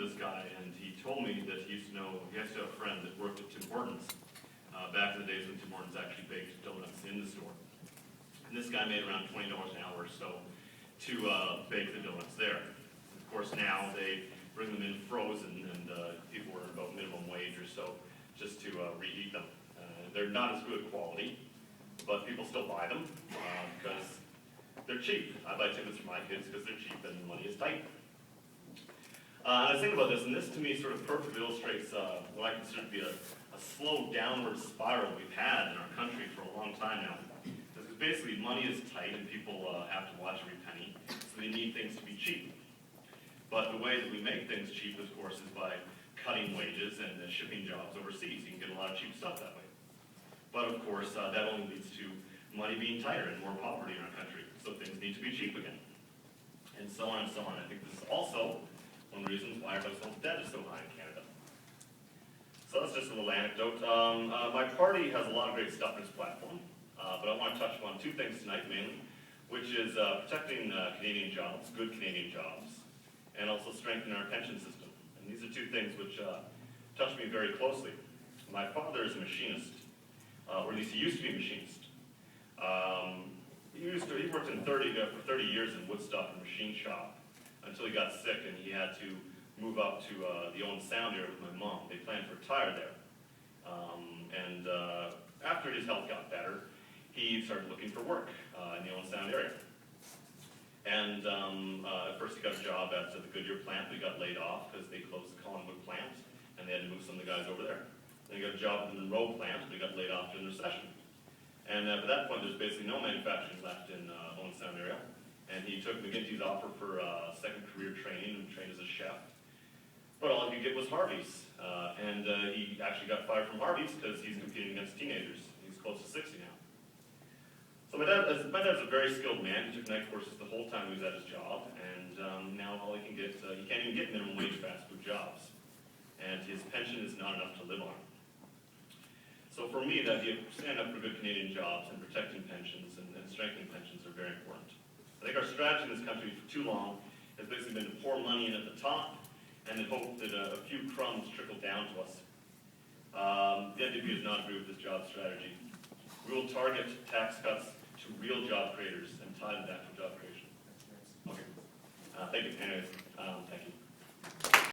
this guy, and he told me that he used to know, he has to have a friend that worked at Tim Hortons back in the days when Tim Hortons actually baked donuts in the store. And this guy made around $20 an hour or so to bake the donuts there. And of course, now they bring them in frozen, and people earn about minimum wage or so just to reheat them. They're not as good quality, but people still buy them because they're cheap. I buy tickets for my kids because they're cheap and money is tight. I was thinking about this, and this to me sort of perfectly illustrates what I consider to be a slow downward spiral we've had in our country for a long time now. Because basically money is tight and people have to watch every penny, so they need things to be cheap. But the way that we make things cheap, of course, is by cutting wages and shipping jobs overseas. You can get a lot of cheap stuff that way. But of course, that only leads to money being tighter and more poverty in our country. So things need to be cheap again. And so on and so on. I think this is also one of the reasons why our household debt is so high in Canada. So that's just a little anecdote. My party has a lot of great stuff in its platform, but I want to touch upon two things tonight mainly, which is protecting Canadian jobs, good Canadian jobs, and also strengthening our pension system. And these are two things which touch me very closely. My father is a machinist. Or at least he used to be a machinist. He worked for 30 years in Woodstock and machine shop until he got sick and he had to move up to the Owen Sound area with my mom. They planned to retire there. After his health got better, he started looking for work in the Owen Sound area. And at first he got a job at the Goodyear plant, but he got laid off because they closed the Collingwood plant and they had to move some of the guys over there. Then he got a job at the Monroe plant, but he got laid off during the recession. And at that point, there's basically no manufacturing left in Owen Sound area. And he took McGinty's offer for second career training and trained as a chef. But all he could get was Harvey's. He actually got fired from Harvey's because he's competing against teenagers. He's close to 60 now. So my dad's a very skilled man. He took night courses the whole time he was at his job. And now all he can get, he can't even get minimum wage fast food jobs. And his pension is not enough to live on. So for me, the idea of standing up for good Canadian jobs and protecting pensions and strengthening pensions are very important. I think our strategy in this country for too long has basically been to pour money in at the top and then hope that a few crumbs trickle down to us. The NDP does not agree with this job strategy. We will target tax cuts to real job creators and tie them to actual job creation. Okay. Thank you. Anyways, thank you.